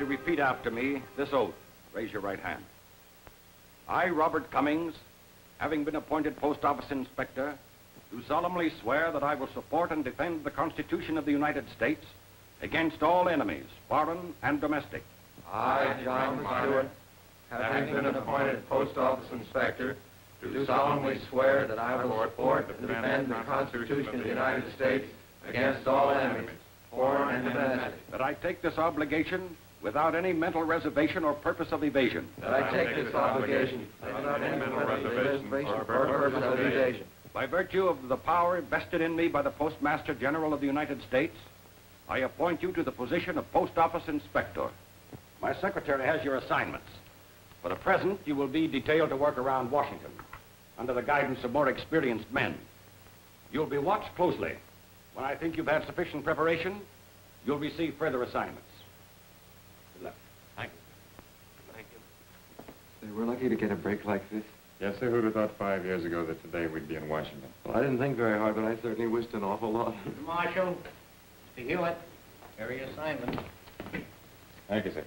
to repeat after me this oath. Raise your right hand. I, Robert Cummings, having been appointed Post Office Inspector, do solemnly swear that I will support and defend the Constitution of the United States against all enemies, foreign and domestic. I, John Stewart, having been appointed Post Office Inspector, do solemnly swear that I will support and defend the Constitution of the United States against all enemies, foreign and domestic. That I take this obligation without any mental reservation or purpose of evasion. That I take this obligation without any mental reservation or purpose of evasion. By virtue of the power vested in me by the Postmaster General of the United States, I appoint you to the position of Post Office Inspector. My secretary has your assignments. For the present, you will be detailed to work around Washington under the guidance of more experienced men. You'll be watched closely. When I think you've had sufficient preparation, you'll receive further assignments. Good luck. Thank you. Thank you. Say, we're lucky to get a break like this. Yes, sir. Who'd have thought 5 years ago that today we'd be in Washington? Well, I didn't think very hard, but I certainly wished an awful lot. Marshal, Mr. Hewitt, here are your assignments. Thank you, sir.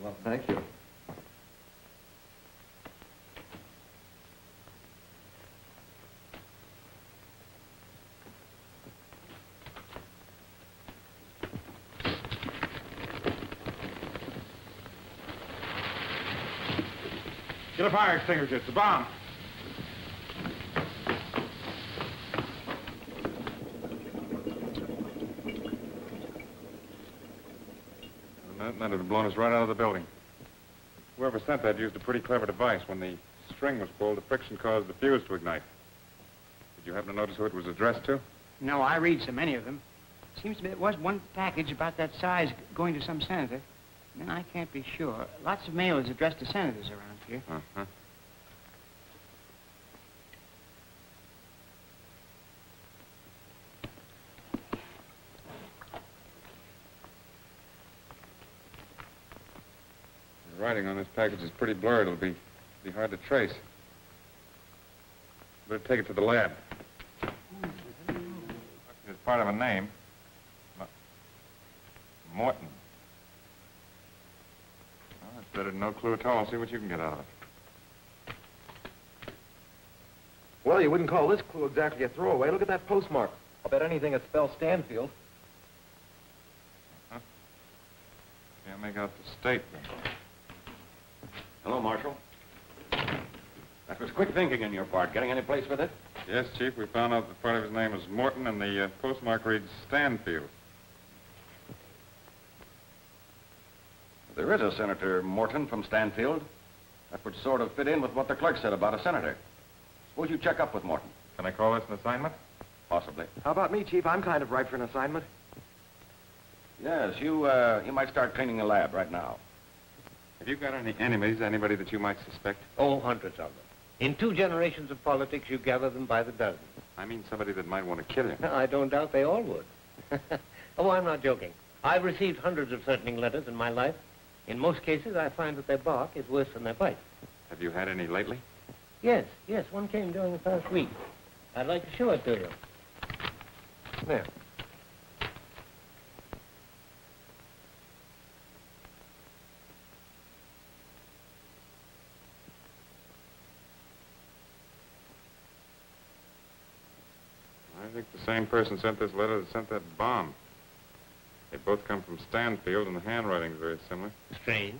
Well, thank you. Get a fire extinguisher. It's a bomb. That'd have blown us right out of the building. Whoever sent that used a pretty clever device. When the string was pulled, the friction caused the fuse to ignite. Did you happen to notice who it was addressed to? No, I read so many of them. Seems to me there was one package about that size going to some senator. Then I can't be sure. Lots of mail is addressed to senators around here. Uh-huh. The writing on this package is pretty blurred. It'll be hard to trace. Better take it to the lab. It's part of a name. Morton. Well, that's better than no clue at all. See what you can get out of it. Well, you wouldn't call this clue exactly a throwaway. Look at that postmark. I'll bet anything it spells Stanfield. Huh? Can't make out the state, though. Hello, Marshal. That was quick thinking on your part. Getting any place with it? Yes, Chief. We found out that part of his name is Morton, and the postmark reads Stanfield. There is a Senator Morton from Stanfield. That would sort of fit in with what the clerk said about a senator. Suppose you check up with Morton. Can I call this an assignment? Possibly. How about me, Chief? I'm kind of ripe for an assignment. Yes, you might start cleaning the lab right now. Have you got any enemies, anybody that you might suspect? Oh, hundreds of them. In 2 generations of politics, you gather them by the dozen. I mean somebody that might want to kill you. No, I don't doubt they all would. Oh, I'm not joking. I've received hundreds of threatening letters in my life. In most cases, I find that their bark is worse than their bite. Have you had any lately? Yes, one came during the past week. I'd like to show it to you. There. I think the same person sent this letter that sent that bomb. They both come from Stanfield, and the handwriting's very similar. Strange.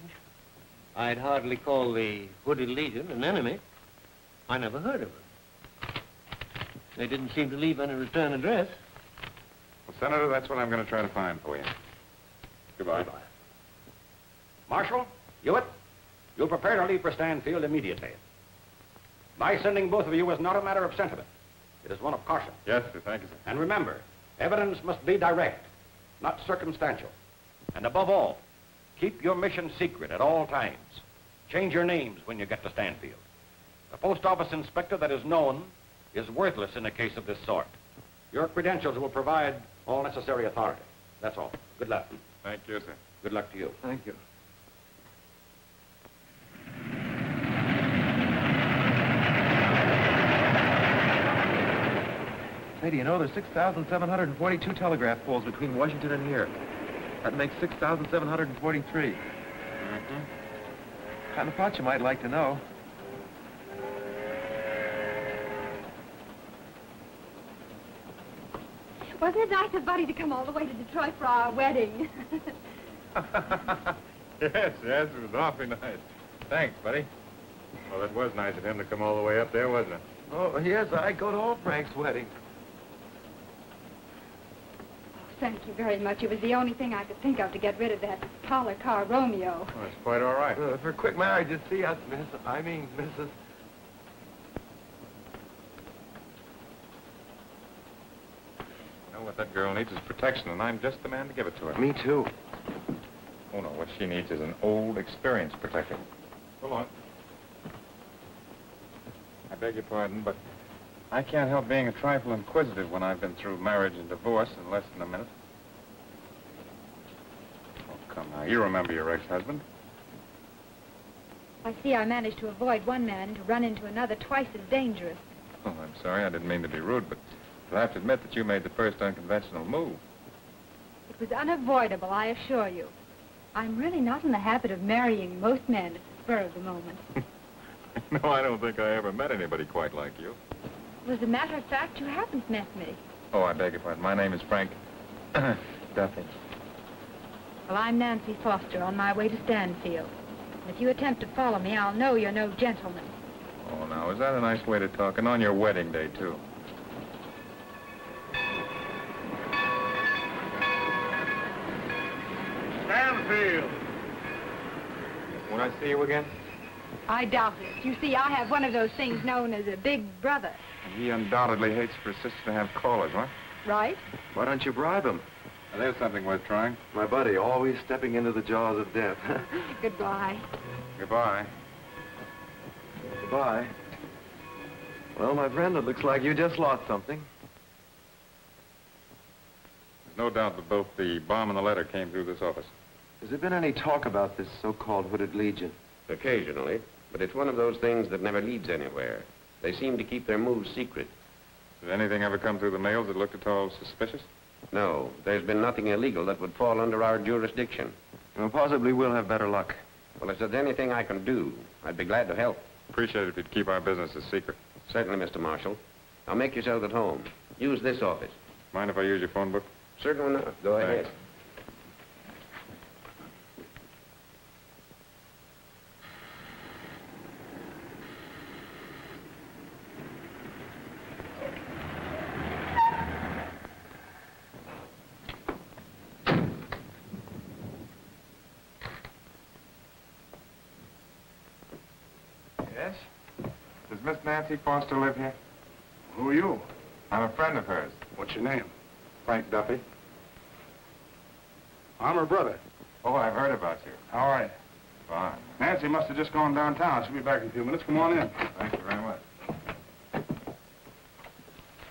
I'd hardly call the Hooded Legion an enemy. I never heard of them. They didn't seem to leave any return address. Well, Senator, that's what I'm going to try to find for you. Goodbye. Goodbye. Marshal, Hewitt, you'll prepare to leave for Stanfield immediately. My sending both of you is not a matter of sentiment. It is one of caution. Yes, sir. Thank you, sir. And remember, evidence must be direct, not circumstantial. And above all, keep your mission secret at all times. Change your names when you get to Stanfield. A post office inspector that is known is worthless in a case of this sort. Your credentials will provide all necessary authority. That's all. Good luck. Thank you, sir. Good luck to you. Thank you. Say, do you know there's 6,742 telegraph poles between Washington and here? That makes 6,743. Mm-hmm. Kind of thought you might like to know. Wasn't it nice of Buddy to come all the way to Detroit for our wedding? Yes, it was awfully nice. Thanks, buddy. Well, it was nice of him to come all the way up there, wasn't it? Oh, yes, I go to all Frank's weddings. Thank you very much. It was the only thing I could think of to get rid of that collar car Romeo. Oh, that's quite all right. For quick marriages, see us, Mrs. Well, what that girl needs is protection, and I'm just the man to give it to her. Me too. Oh, no, what she needs is an old, experienced protector. Hold on. I beg your pardon, but I can't help being a trifle inquisitive when I've been through marriage and divorce in less than a minute. Oh, come now. You remember your ex-husband. I see I managed to avoid one man to run into another twice as dangerous. Oh, I'm sorry. I didn't mean to be rude, but you'll have to admit that you made the first unconventional move. It was unavoidable, I assure you. I'm really not in the habit of marrying most men at the spur of the moment. No, I don't think I ever met anybody quite like you. Well, as a matter of fact, you haven't met me. Oh, I beg your pardon. My name is Frank Duffy. Well, I'm Nancy Foster on my way to Stanfield. If you attempt to follow me, I'll know you're no gentleman. Oh, now, is that a nice way to talk? And on your wedding day, too. Stanfield! Won't I see you again? I doubt it. You see, I have one of those things known as a big brother. He undoubtedly hates for his sister to have callers, huh? Right? Why don't you bribe him? Well, there's something worth trying. My buddy, always stepping into the jaws of death. Goodbye. Goodbye. Goodbye. Well, my friend, it looks like you just lost something. There's no doubt that both the bomb and the letter came through this office. Has there been any talk about this so-called Hooded Legion? Occasionally, but it's one of those things that never leads anywhere. They seem to keep their moves secret. Did anything ever come through the mails that looked at all suspicious? No, there's been nothing illegal that would fall under our jurisdiction. Well, possibly we'll have better luck. Well, if there's anything I can do, I'd be glad to help. Appreciate it if you'd keep our business a secret. Certainly, Mr. Marshall. Now, make yourself at home. Use this office. Mind if I use your phone book? Certainly not. Go ahead. Thanks. Yes? Does Miss Nancy Foster live here? Who are you? I'm a friend of hers. What's your name? Frank Duffy. I'm her brother. Oh, I've heard about you. How are you? Fine. Nancy must have just gone downtown. She'll be back in a few minutes. Come on in. Thank you very much.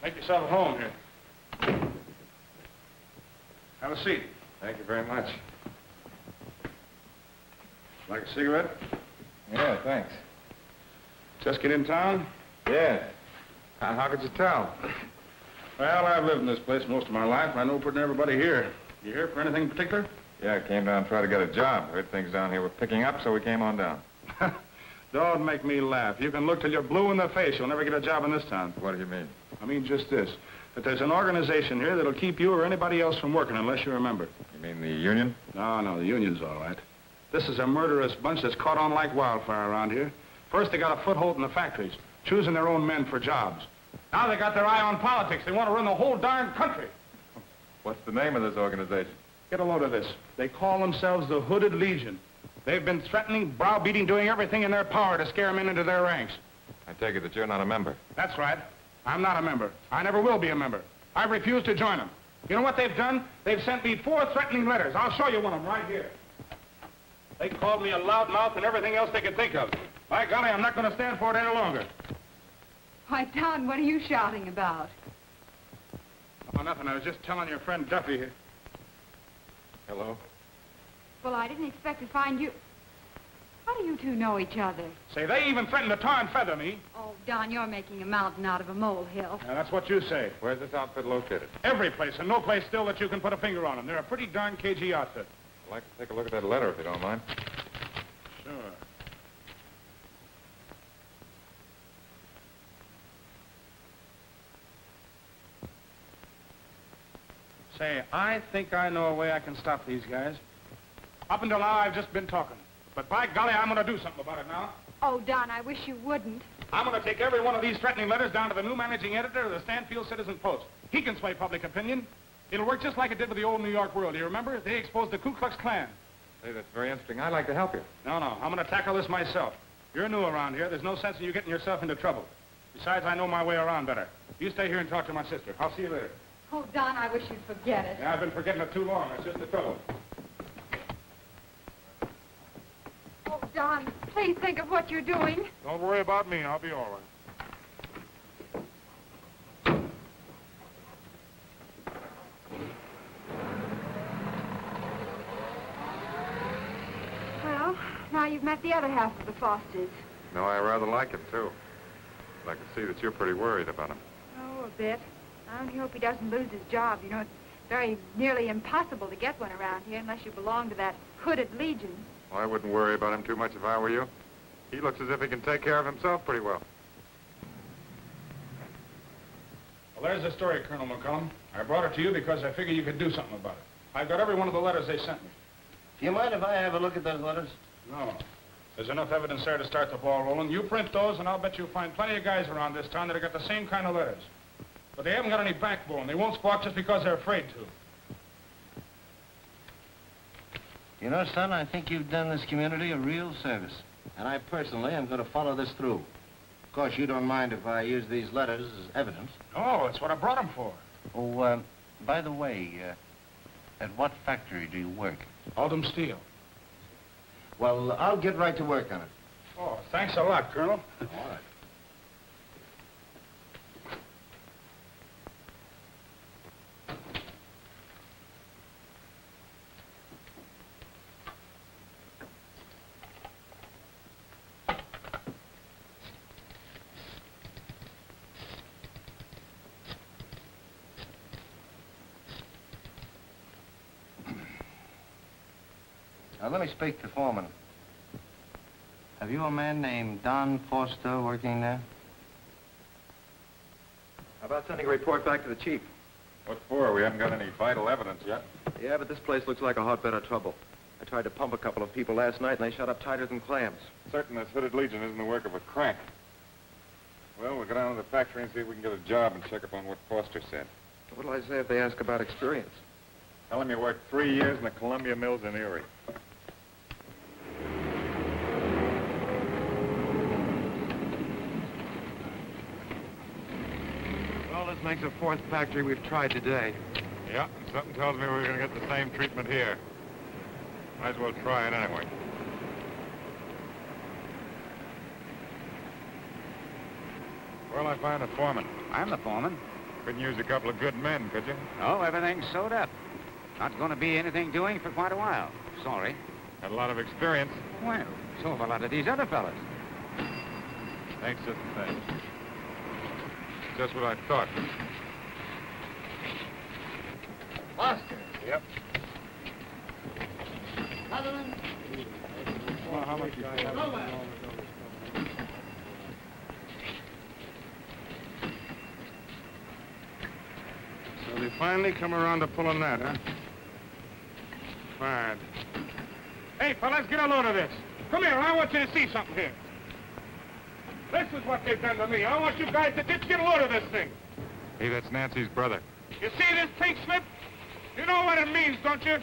Make yourself at home here. Have a seat. Thank you very much. Like a cigarette? Yeah, thanks. Just get in town? Yes. How could you tell? Well, I've lived in this place most of my life. I know pretty near everybody here. You here for anything in particular? Yeah, I came down to try to get a job. Heard things down here were picking up, so we came on down. Don't make me laugh. You can look till you're blue in the face. You'll never get a job in this town. What do you mean? I mean just this, that there's an organization here that'll keep you or anybody else from working unless you're a member. You mean the union? No, the union's all right. This is a murderous bunch that's caught on like wildfire around here. First, they got a foothold in the factories, choosing their own men for jobs. Now they got their eye on politics. They want to run the whole darn country. What's the name of this organization? Get a load of this. They call themselves the Hooded Legion. They've been threatening, browbeating, doing everything in their power to scare men into their ranks. I take it that you're not a member. That's right. I'm not a member. I never will be a member. I refuse to join them. You know what they've done? They've sent me 4 threatening letters. I'll show you one of them right here. They called me a loudmouth and everything else they could think of. By golly, I'm not going to stand for it any longer. Why, Don, what are you shouting about? Oh, nothing. I was just telling your friend Duffy here. Hello? Well, I didn't expect to find you. How do you two know each other? Say, they even threatened to tar and feather me. Oh, Don, you're making a mountain out of a molehill. Now, that's what you say. Where's this outfit located? Every place, and no place still that you can put a finger on them. They're a pretty darn cagey outfit. I'd like to take a look at that letter, if you don't mind. Sure. Say, I think I know a way I can stop these guys. Up until now, I've just been talking. But by golly, I'm going to do something about it now. Oh, Don, I wish you wouldn't. I'm going to take every one of these threatening letters down to the new managing editor of the Stanfield Citizen-Post. He can sway public opinion. It'll work just like it did with the old New York World. Do you remember? They exposed the Ku Klux Klan. Hey, that's very interesting. I'd like to help you. No, I'm going to tackle this myself. You're new around here. There's no sense in you getting yourself into trouble. Besides, I know my way around better. You stay here and talk to my sister. I'll see you later. Oh, Don, I wish you'd forget it. Yeah, I've been forgetting it too long. That's just the trouble. Oh, Don, please think of what you're doing. Don't worry about me. I'll be all right. Well, now you've met the other half of the Fosters. No, I rather like him, too. But I can see that you're pretty worried about him. Oh, a bit. I only hope he doesn't lose his job. You know, it's very nearly impossible to get one around here unless you belong to that hooded legion. Well, I wouldn't worry about him too much if I were you. He looks as if he can take care of himself pretty well. Well, there's the story, Colonel McCullum. I brought it to you because I figured you could do something about it. I've got every one of the letters they sent me. Do you mind if I have a look at those letters? No. There's enough evidence there to start the ball rolling. You print those, and I'll bet you'll find plenty of guys around this town that have got the same kind of letters. But they haven't got any backbone. They won't squawk just because they're afraid to. You know, son, I think you've done this community a real service. And I personally am going to follow this through. Of course, you don't mind if I use these letters as evidence. No, that's what I brought them for. Oh, by the way, at what factory do you work? Oldham Steel. Well, I'll get right to work on it. Oh, thanks a lot, Colonel. All right. Now, let me speak to Foreman. Have you a man named Don Foster working there? How about sending a report back to the chief? What for? We haven't got any vital evidence yet. Yeah, but this place looks like a hotbed of trouble. I tried to pump a couple of people last night, and they shut up tighter than clams. Certain this hooded legion isn't the work of a crank. Well, we'll go down to the factory and see if we can get a job and check up on what Foster said. What'll I say if they ask about experience? Tell him you worked 3 years in the Columbia Mills in Erie. Well, this makes the fourth factory we've tried today. Yeah, something tells me we're going to get the same treatment here. Might as well try it anyway. Well, I find a foreman. I'm the foreman. Couldn't use a couple of good men, could you? Oh, everything's sewed up. Not going to be anything doing for quite a while. Sorry. Had a lot of experience. Well, so have a lot of these other fellas. Thanks, just the same. Just what I thought. Foster. Yep. Sutherland. Well, how much you Coleman. So they finally come around to pulling that, huh? Fine. Hey, fellas, get a load of this. Come here, I want you to see something here. This is what they've done to me. I want you guys to just get a load of this thing. Hey, that's Nancy's brother. You see this pink slip? You know what it means, don't you?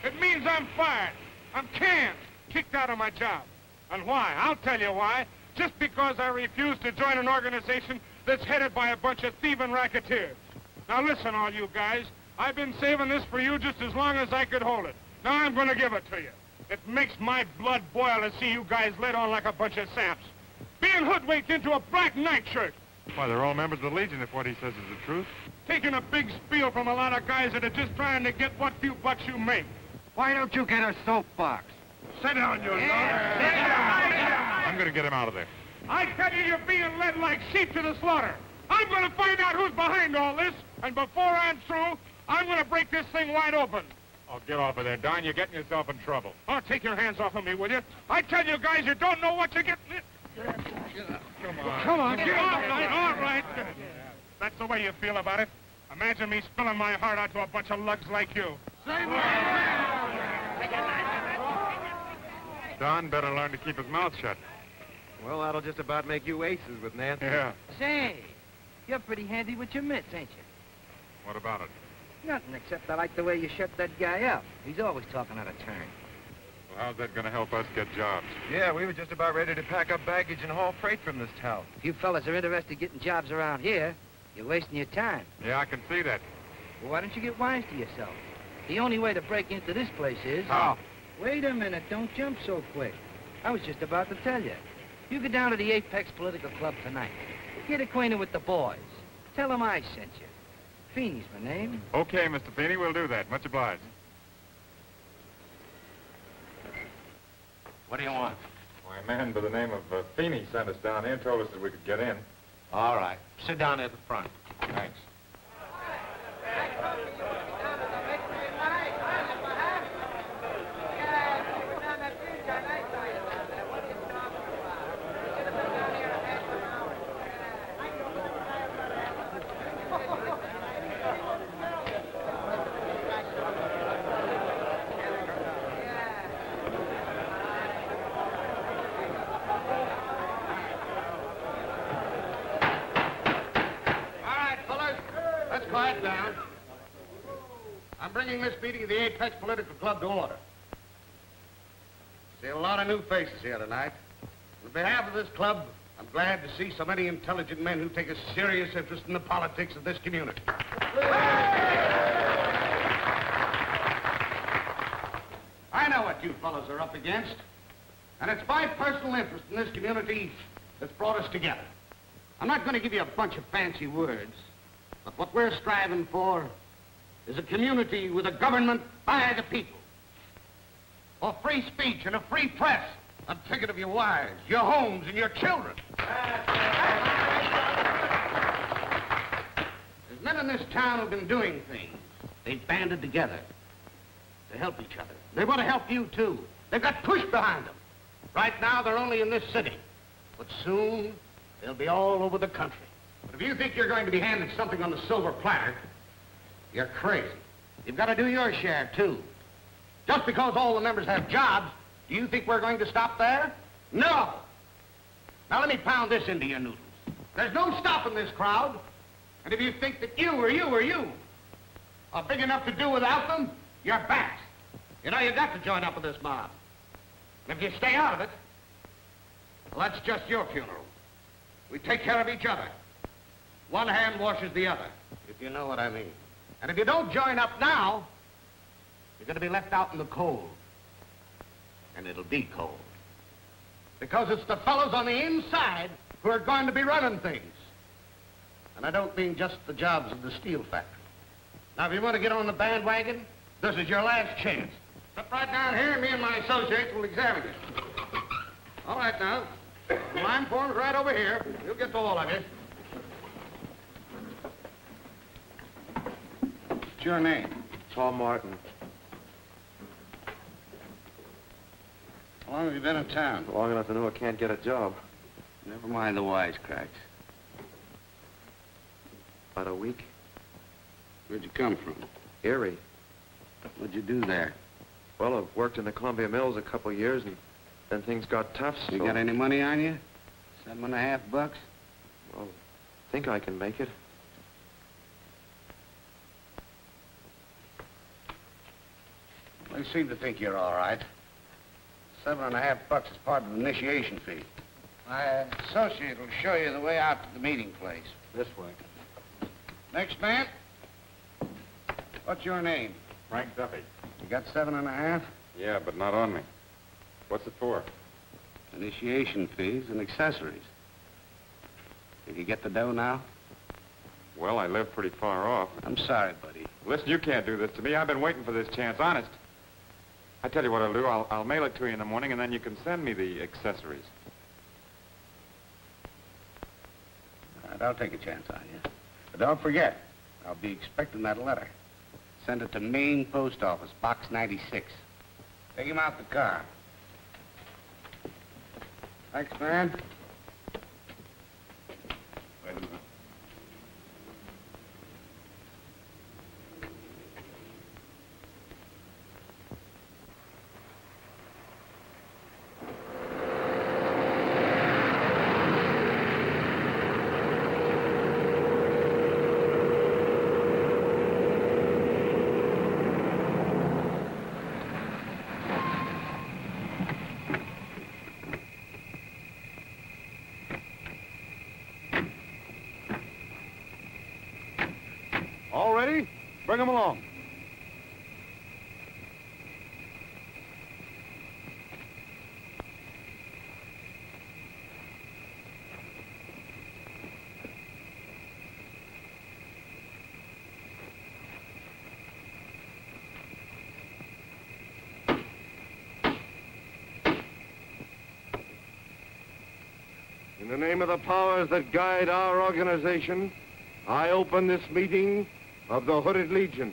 It means I'm fired. I'm canned, kicked out of my job. And why? I'll tell you why. Just because I refuse to join an organization that's headed by a bunch of thieving racketeers. Now listen, all you guys. I've been saving this for you just as long as I could hold it. Now I'm going to give it to you. It makes my blood boil to see you guys led on like a bunch of saps. Being hoodwinked into a black nightshirt. Why, they're all members of the Legion if what he says is the truth. Taking a big spiel from a lot of guys that are just trying to get what few bucks you make. Why don't you get a soapbox? Sit down, you I'm going to get him out of there. I tell you, you're being led like sheep to the slaughter. I'm going to find out who's behind all this, and before I'm through, I'm going to break this thing wide open. Oh, get off of there, Don. You're getting yourself in trouble. Oh, take your hands off of me, will you? I tell you guys, you don't know what you're getting... Come on. Come on. All right. That's the way you feel about it. Imagine me spilling my heart out to a bunch of lugs like you. Don better learn to keep his mouth shut. Well, that'll just about make you aces with Nancy. Yeah. Say, you're pretty handy with your mitts, ain't you? What about it? Nothing, except I like the way you shut that guy up. He's always talking out of turn. Well, how's that going to help us get jobs? Yeah, we were just about ready to pack up baggage and haul freight from this town. If you fellas are interested in getting jobs around here, you're wasting your time. Yeah, I can see that. Well, why don't you get wise to yourself? The only way to break into this place is... How? Wait a minute, don't jump so quick. I was just about to tell you. You go down to the Apex Political Club tonight. Get acquainted with the boys. Tell them I sent you. Feeney's my name. Okay, Mr. Feeney, we'll do that. Much obliged. What do you want? Why, a man by the name of Feeney sent us down here and told us that we could get in. All right. Sit down at the front. Thanks. Quiet down. I'm bringing this meeting of the Apex Political Club to order. See a lot of new faces here tonight. On behalf of this club, I'm glad to see so many intelligent men who take a serious interest in the politics of this community. I know what you fellows are up against, and it's my personal interest in this community that's brought us together. I'm not going to give you a bunch of fancy words, but what we're striving for is a community with a government by the people. For free speech and a free press. I'm thinking of your wives, your homes, and your children. There's men in this town who've been doing things. They've banded together to help each other. They want to help you, too. They've got push behind them. Right now, they're only in this city. But soon, they'll be all over the country. But if you think you're going to be handed something on the silver platter, you're crazy. You've got to do your share, too. Just because all the members have jobs, do you think we're going to stop there? No! Now let me pound this into your noodles. There's no stopping this crowd. And if you think that you are big enough to do without them, you're backed. You know, you got to join up with this mob. And if you stay out of it, well, that's just your funeral. We take care of each other. One hand washes the other, if you know what I mean. And if you don't join up now, you're going to be left out in the cold. And it'll be cold. Because it's the fellows on the inside who are going to be running things. And I don't mean just the jobs of the steel factory. Now, if you want to get on the bandwagon, this is your last chance. Step right down here, and me and my associates will examine you. All right, now. The line form's right over here. You'll get to all of you. What's your name? Tom Martin. How long have you been in town? Long enough to know I can't get a job. Never mind the wisecracks. About a week. Where'd you come from? Erie. What'd you do there? Well, I've worked in the Columbia Mills a couple of years, and then things got tough, so... You got any money on you? $7.50? Well, I think I can make it. They seem to think you're all right. $7.50 is part of the initiation fee. My associate will show you the way out to the meeting place. This way. Next man. What's your name? Frank Duffy. You got $7.50? Yeah, but not on me. What's it for? Initiation fees and accessories. Did you get the dough now? Well, I live pretty far off. I'm sorry, buddy. Listen, you can't do this to me. I've been waiting for this chance, honest. I tell you what I'll do. I'll mail it to you in the morning, and then you can send me the accessories. All right, I'll take a chance on you. But don't forget, I'll be expecting that letter. Send it to Main Post Office, Box 96. Take him out the car. Thanks, man. Wait a minute. All ready? Bring them along. In the name of the powers that guide our organization, I open this meeting of the Hooded Legion.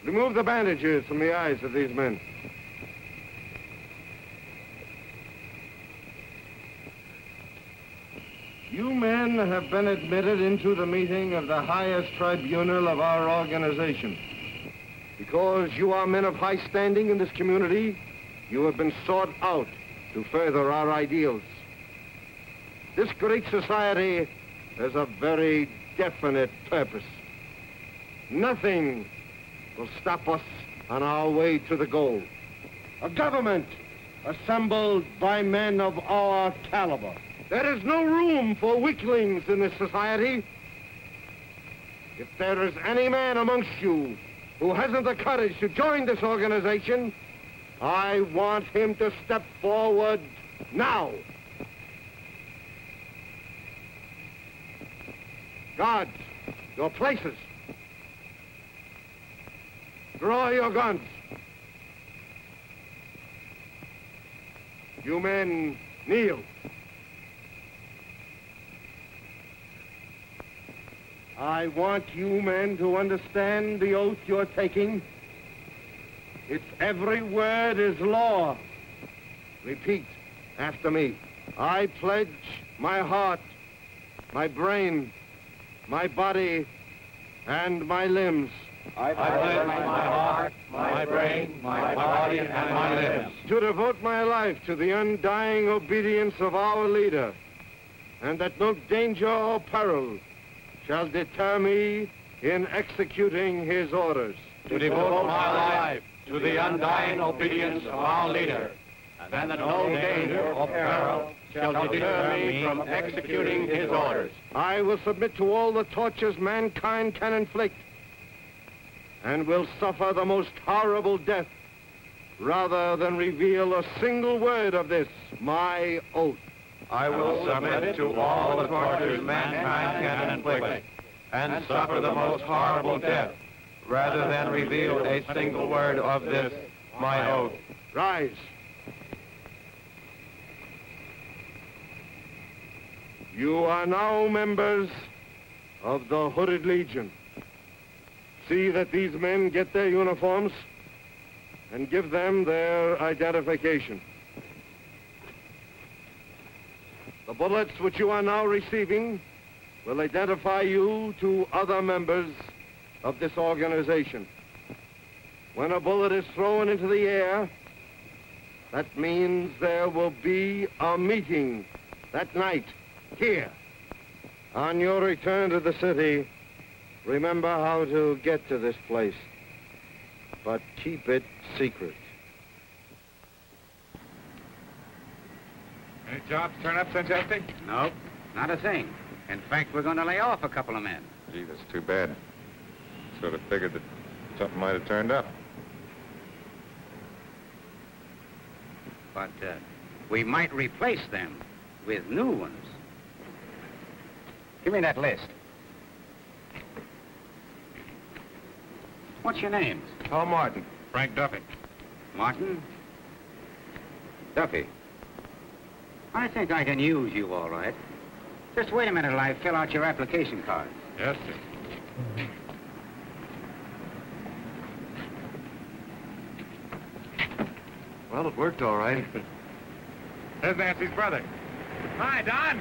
Remove the bandages from the eyes of these men. You men have been admitted into the meeting of the highest tribunal of our organization. Because you are men of high standing in this community, you have been sought out to further our ideals. This great society has a very definite purpose. Nothing will stop us on our way to the goal. A government assembled by men of our caliber. There is no room for weaklings in this society. If there is any man amongst you who hasn't the courage to join this organization, I want him to step forward now. Guards, your places. Draw your guns. You men, kneel. I want you men to understand the oath you're taking. Its every word is law. Repeat after me. I pledge my heart, my brain, my body, and my limbs. I pledge my heart, my brain, my body, and my limbs to devote my life to the undying obedience of our leader, and that no danger or peril shall deter me in executing his orders. to devote my life to the undying obedience of our leader, and that no danger or peril shall deter me from executing his orders. I will submit to all the tortures mankind can inflict, and will suffer the most horrible death rather than reveal a single word of this, my oath. I will submit to all the tortures mankind can inflict, and suffer the most horrible death, rather than reveal a single word of this, my oath. Rise. You are now members of the Hooded Legion. See that these men get their uniforms and give them their identification. The bullets which you are now receiving will identify you to other members of this organization. When a bullet is thrown into the air, that means there will be a meeting that night here. On your return to the city, remember how to get to this place, but keep it secret. Any jobs turn up since yesterday? No, not a thing. In fact, we're going to lay off a couple of men. Gee, that's too bad. Sort of figured that something might have turned up. But we might replace them with new ones. Give me that list. What's your name? Tom Martin. Frank Duffy. Martin? Duffy, I think I can use you all right. Just wait a minute till I fill out your application card. Yes, sir. Well, it worked all right. There's Nancy's brother. Hi, Don.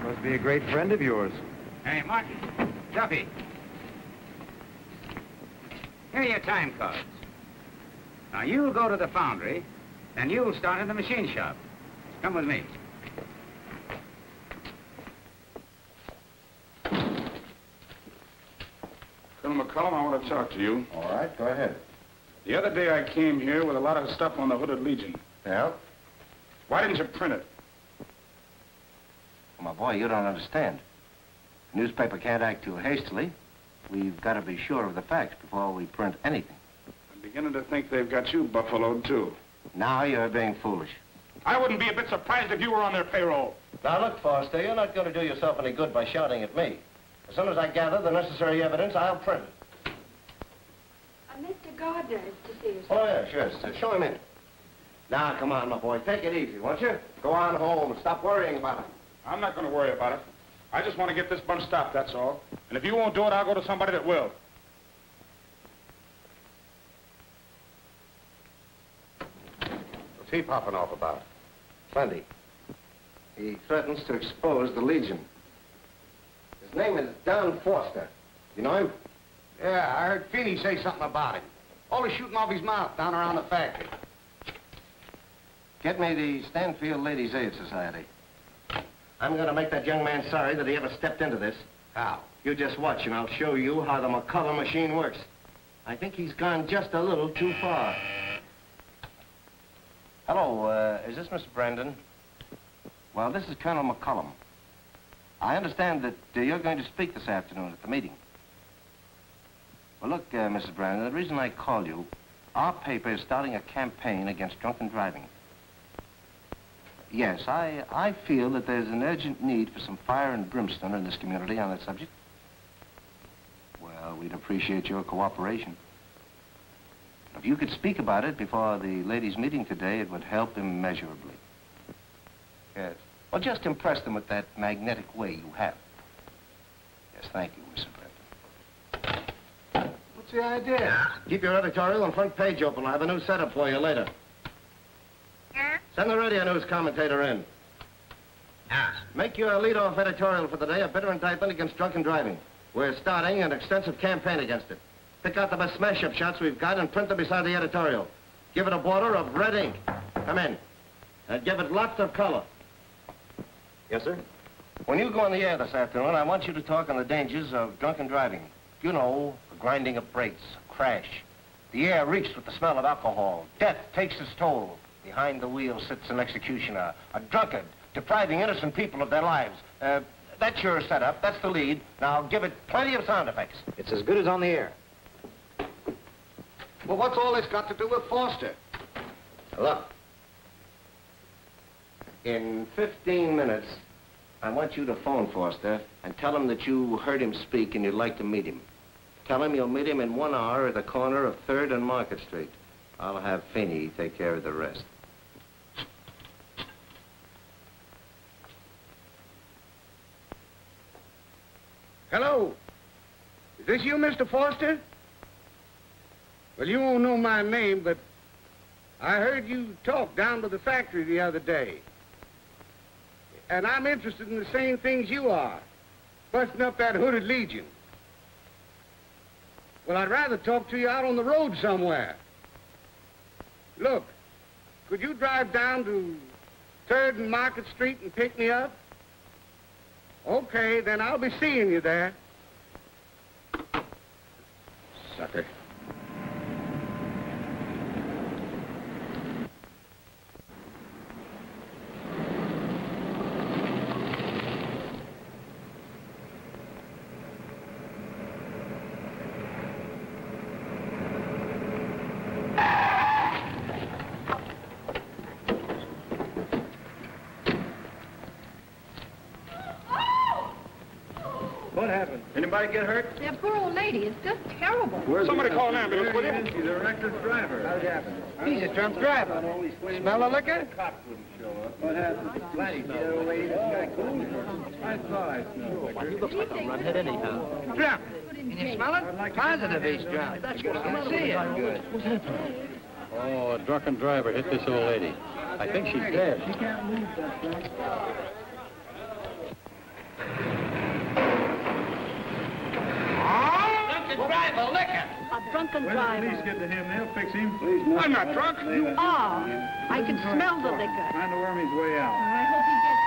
Must be a great friend of yours. Hey, Martin. Duffy. Here are your time cards. Now, you'll go to the foundry, and you'll start in the machine shop. Come with me. Colonel McCullum, I want to talk to you. All right, go ahead. The other day I came here with a lot of stuff on the Hooded Legion. Yeah? Why didn't you print it? Well, my boy, you don't understand. The newspaper can't act too hastily. We've got to be sure of the facts before we print anything. I'm beginning to think they've got you buffaloed, too. Now you're being foolish. I wouldn't be a bit surprised if you were on their payroll. Now, look, Foster, you're not going to do yourself any good by shouting at me. As soon as I gather the necessary evidence, I'll print it. Mr. Gardner is to see you, sir. Oh, yeah, sure. So show him in. Now, come on, my boy. Take it easy, won't you? Go on home and stop worrying about it. I'm not going to worry about it. I just want to get this bunch stopped, that's all. And if you won't do it, I'll go to somebody that will. What's he popping off about? Plenty. He threatens to expose the Legion. His name is Don Foster. You know him? Yeah, I heard Feeney say something about him. Always shooting off his mouth down around the factory. Get me the Stanfield Ladies' Aid Society. I'm going to make that young man sorry that he ever stepped into this. How? You just watch, and I'll show you how the McCullum machine works. I think he's gone just a little too far. Hello, is this Mr. Brandon? Well, this is Colonel McCullum. I understand that you're going to speak this afternoon at the meeting. Well, look, Mrs. Brandon, the reason I called you, our paper is starting a campaign against drunken driving. Yes, I feel that there's an urgent need for some fire and brimstone in this community on that subject. Well, we'd appreciate your cooperation. If you could speak about it before the ladies' meeting today, it would help immeasurably. Yes. Well, just impress them with that magnetic way you have. Yes, thank you, Mr. Brandon. What's the idea? Keep your editorial and front page open. I'll have a new setup for you later. Send the radio news commentator in. Make your lead-off editorial for the day a bitter indictment against drunken driving. We're starting an extensive campaign against it. Pick out the best smash-up shots we've got and print them beside the editorial. Give it a border of red ink. Come in. And give it lots of color. Yes, sir? When you go on the air this afternoon, I want you to talk on the dangers of drunken driving. You know, the grinding of brakes, a crash. The air reeks with the smell of alcohol. Death takes its toll. Behind the wheel sits an executioner, a drunkard, depriving innocent people of their lives. That's your setup. That's the lead. Now, give it plenty of sound effects. It's as good as on the air. Well, what's all this got to do with Foster? Look. In 15 minutes, I want you to phone Foster and tell him that you heard him speak and you'd like to meet him. Tell him you'll meet him in 1 hour at the corner of 3rd and Market Street. I'll have Feeney take care of the rest. Hello. Is this you, Mr. Foster? Well, you won't know my name, but I heard you talk down to the factory the other day. And I'm interested in the same things you are, busting up that Hooded Legion. Well, I'd rather talk to you out on the road somewhere. Look, could you drive down to 3rd and Market Street and pick me up? Okay, then I'll be seeing you there. Sucker. What happened? Anybody get hurt? That poor old lady is just terrible. Somebody call an ambulance, will you? He's a reckless driver. How'd it happen? He's a drunk driver. Smell the liquor? Cop wouldn't show up. What happened? Flatty, see that old lady that's got cold? I thought I smelled liquor. He looks like a runhead anyhow. Drunk. Can you smell it? Positive he's drunk. That's what I'm going to see it. Good. What's happening? Oh, a drunken driver hit this old lady. I think she's dead. She can't move that drunk. Drunken driver, liquor. A drunken When driver. the police get to him, they'll fix him. Please, no. I'm not drunk. You are. I can smell the liquor. Trying to worm his way out. I hope he gets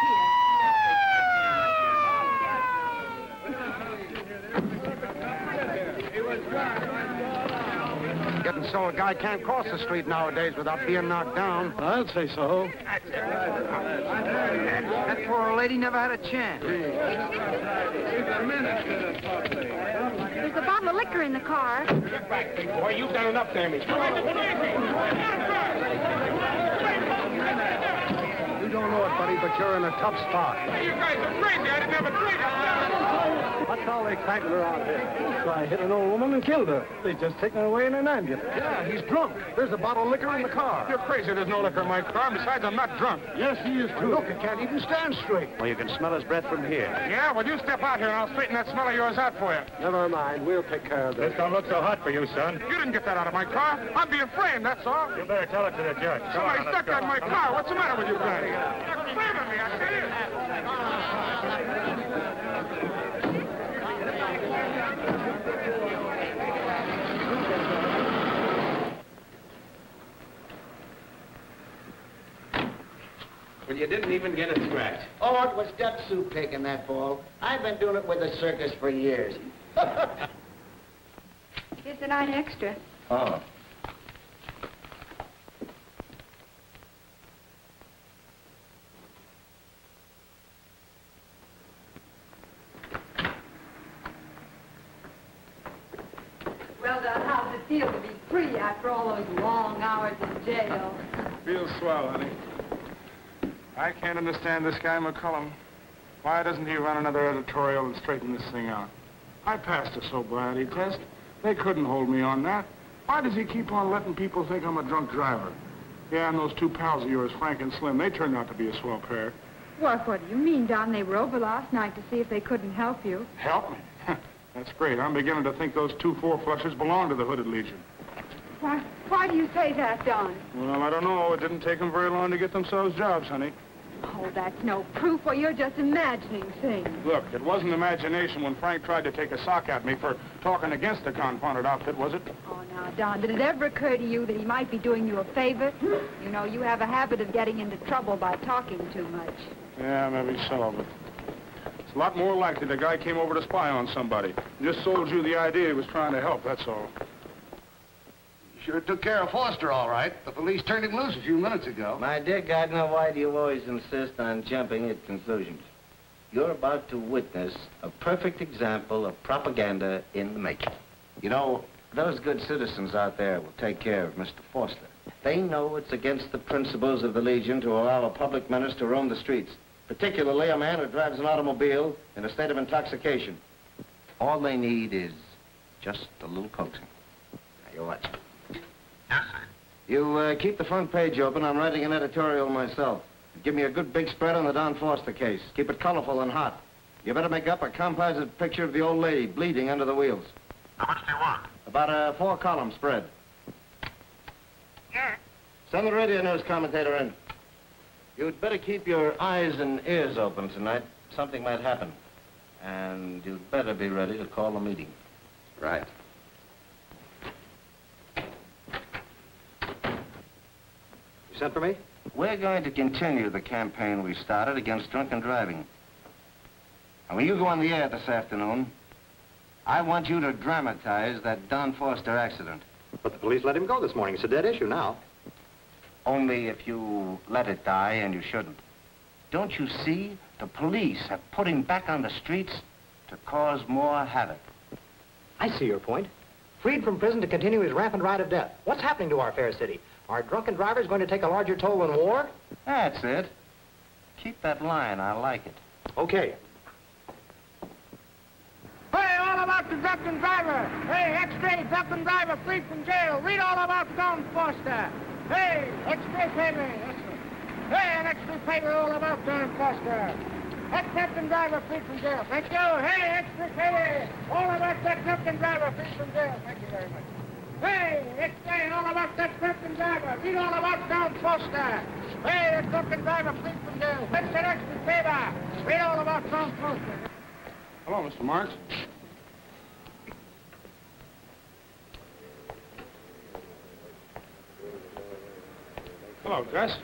Getting so a guy can't cross the street nowadays without being knocked down. I'd say so. That poor old lady never had a chance. There's a bottle of liquor in the car. Get back, big boy. You've done enough damage. Come on. You don't know it, buddy, but you're in a tough spot. You guys are crazy. I didn't have a drink. What's all the excitement around here? I hit an old woman and killed her. They just taken her away in an ambulance. Yeah, he's drunk. There's a bottle of liquor in the car. You're crazy. There's no liquor in my car. Besides, I'm not drunk. Yes, he is, too. Look, he can't even stand straight. Well, you can smell his breath from here. Yeah? Well, you step out here and I'll straighten that smell of yours out for you. Never mind. We'll take care of this. This don't look so hot for you, son. You didn't get that out of my car. I'm being framed, that's all. You better tell it to the judge. Somebody stuck that in my car. What's the matter with you guys? You're framing me, I tell you. Well, you didn't even get a scratch. Oh, it was duck soup taking that fall. I've been doing it with the circus for years. Here's the 9 extra. Oh. Well, Don, how's it feel to be free after all those long hours in jail? Feels swell, honey. I can't understand this guy McCullum. Why doesn't he run another editorial and straighten this thing out? I passed a sobriety test. They couldn't hold me on that. Why does he keep on letting people think I'm a drunk driver? Yeah, and those two pals of yours, Frank and Slim, they turned out to be a swell pair. What do you mean, Don? They were over last night to see if they couldn't help you. Help me? That's great. I'm beginning to think those two four-flushers belong to the Hooded Legion. Why do you say that, Don? Well, I don't know. It didn't take them very long to get themselves jobs, honey. Oh, that's no proof, or you're just imagining things. Look, it wasn't imagination when Frank tried to take a sock at me for talking against the confounded outfit, was it? Oh, now, Don, did it ever occur to you that he might be doing you a favor? You know, you have a habit of getting into trouble by talking too much. Yeah, maybe so, but it's a lot more likely the guy came over to spy on somebody. Just sold you the idea he was trying to help, that's all. Sure took care of Foster, all right. The police turned him loose a few minutes ago. My dear Gardner, why do you always insist on jumping at conclusions? You're about to witness a perfect example of propaganda in the making. You know, those good citizens out there will take care of Mr. Foster. They know it's against the principles of the Legion to allow a public menace to roam the streets, particularly a man who drives an automobile in a state of intoxication. All they need is just a little coaxing. Now, you watch. You keep the front page open. I'm writing an editorial myself. Give me a good big spread on the Don Foster case. Keep it colorful and hot. You better make up a composite picture of the old lady bleeding under the wheels. How much do you want? About a 4-column spread. Yeah. Send the radio news commentator in. You'd better keep your eyes and ears open tonight. Something might happen. And you'd better be ready to call a meeting. Right. You sent for me? We're going to continue the campaign we started against drunken driving. And when you go on the air this afternoon, I want you to dramatize that Don Foster accident. But the police let him go this morning. It's a dead issue now. Only if you let it die, and you shouldn't. Don't you see? The police have put him back on the streets to cause more havoc. I see your point. Freed from prison to continue his rampant ride of death. What's happening to our fair city? Are drunken drivers going to take a larger toll than war? That's it. Keep that line. I like it. Okay. about the drunken driver. Hey, X-ray drunken driver freed from jail. Read all about Don Foster. Hey, X-ray paper. Hey, an X-ray paper all about Don Foster. That drunken driver freed from jail. Thank you. Hey, X-ray paper all about that drunken driver freed from jail. Thank you very much. Hey, X-ray all about that drunken driver. Read all about Don Foster. Hey, that drunken driver freed from jail. That's an X-ray paper. Read all about Don Foster. Hello, Mr. Marks. Hello, Gus.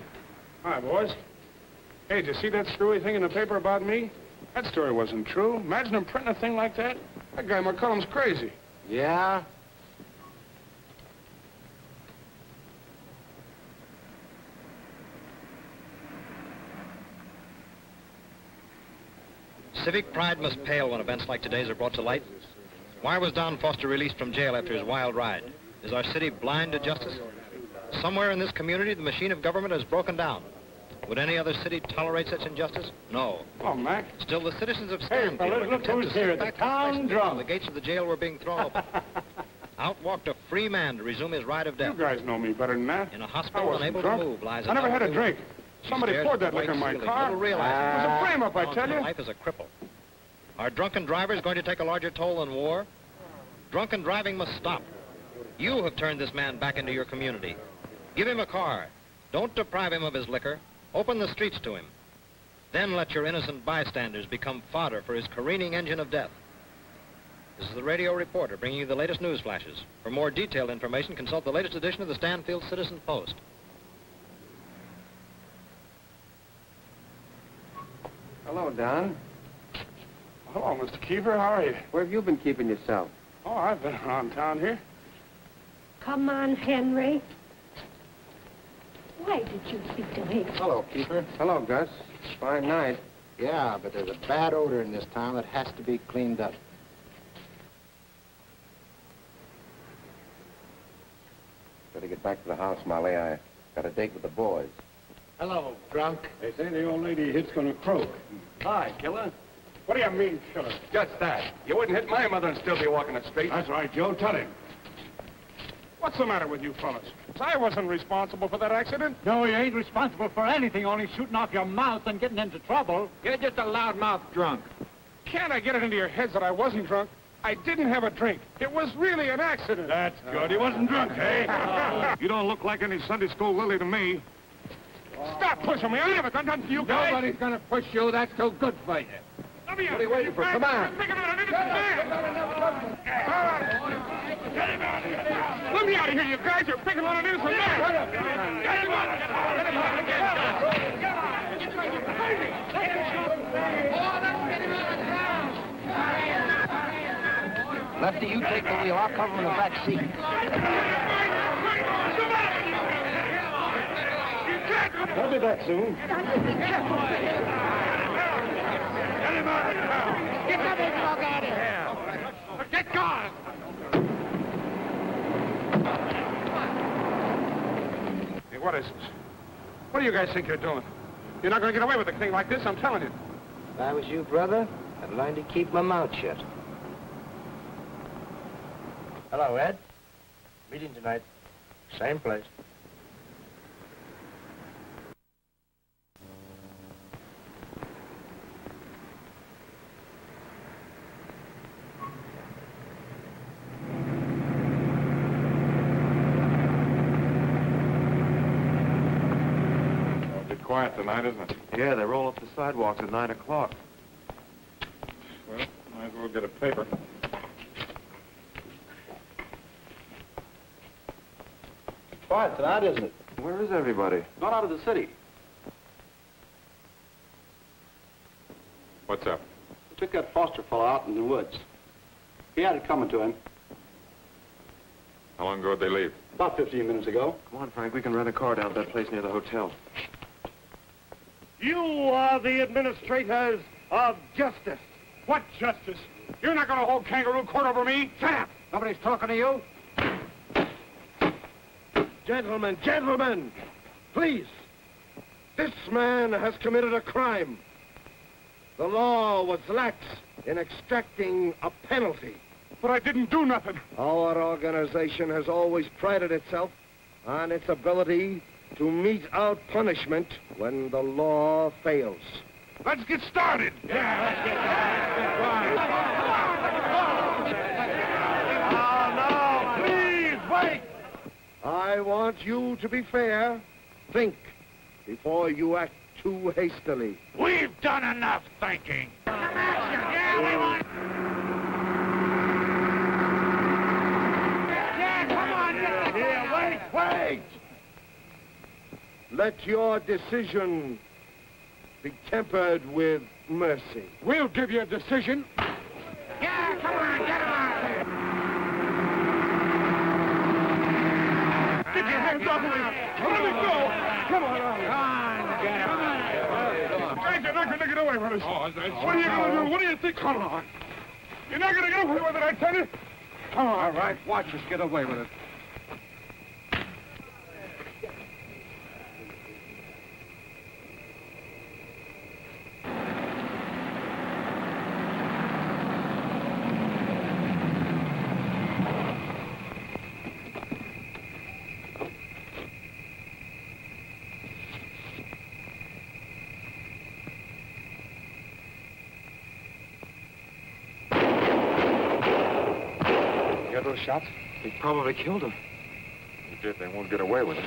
Hi, boys. Hey, did you see that screwy thing in the paper about me? That story wasn't true. Imagine him printing a thing like that. That guy McCullum's crazy. Yeah? Civic pride must pale when events like today's are brought to light. Why was Don Foster released from jail after his wild ride? Is our city blind to justice? Somewhere in this community, the machine of government has broken down. Would any other city tolerate such injustice? No. Oh, Mac. Still, the citizens of Stanfield fellas, look who's here. The town drum. The gates of the jail were being thrown open. Out walked a free man to resume his ride of death. You guys know me better than that. In a hospital, unable to move, lies I never had a drink. Somebody poured that liquor in my car. It was a frame-up, I tell you. Life is a cripple. Are drunken drivers going to take a larger toll than war? Drunken driving must stop. You have turned this man back into your community. Give him a car. Don't deprive him of his liquor. Open the streets to him. Then let your innocent bystanders become fodder for his careening engine of death. This is the radio reporter bringing you the latest news flashes. For more detailed information, consult the latest edition of the Stanfield Citizen Post. Hello, Don. Hello, Mr. Keefer. How are you? Where have you been keeping yourself? Oh, I've been around town here. Come on, Henry. Why did you speak to me? Hello, Keeper. Hello, Gus. Fine night. Yeah, but there's a bad odor in this town that has to be cleaned up. Better get back to the house, Molly. I got a date with the boys. Hello, drunk. They say the old lady hit's gonna croak. Hi, killer. What do you mean, killer? Just that. You wouldn't hit my mother and still be walking the street. That's right, Joe. Tell him. What's the matter with you fellas? I wasn't responsible for that accident. No, you ain't responsible for anything, only shooting off your mouth and getting into trouble. You're just a loudmouth drunk. Can't I get it into your heads that I wasn't drunk? I didn't have a drink. It was really an accident. That's good. He wasn't drunk, eh? You don't look like any Sunday school lily to me. Stop pushing me. I never done nothing to you guys. Nobody's gonna push you. That's too good for you. Let me out. What are you waiting for? Come on. Get him out of here. Let me out of here, you guys. You're picking on an innocent man. Get him out. Lefty, you take the wheel. I'll cover in the back seat. I'll be back soon. Get that big dog out of here. Get gone. Hey, what is this? What do you guys think you're doing? You're not going to get away with a thing like this, I'm telling you. If I was you, brother, I'd learn to keep my mouth shut. Hello, Ed. Meeting tonight. Same place. Quiet tonight, isn't it? Yeah, they roll up the sidewalks at 9 o'clock. Well, might as well get a paper. Quiet tonight, isn't it? Where is everybody? Gone out of the city. What's up? We took that Foster fellow out in the woods. He had it coming to him. How long ago did they leave? About 15 minutes ago. Come on, Frank, we can rent a car down to that place near the hotel. You are the administrators of justice. What justice? You're not going to hold kangaroo court over me? Shut up! Nobody's talking to you. Gentlemen, gentlemen, please. This man has committed a crime. The law was lax in extracting a penalty. But I didn't do nothing. Our organization has always prided itself on its ability to mete out punishment when the law fails. Let's get started. Yeah, let's get started. Oh, no, please, wait. I want you to be fair. Think before you act too hastily. We've done enough thinking. Yeah, we want... Yeah, come on, get here. Wait. Let your decision be tempered with mercy. We'll give you a decision. Yeah, come on, get him out here. Get your hands off of me. Let me go. Come on, get him. Guys, you're not going to get away with us. What are you going to do? What do you think? Come on. You're not going to get away with it, I tell you. Come on. All right, watch us get away with it. Those shots? He probably killed him. He did. They won't get away with it.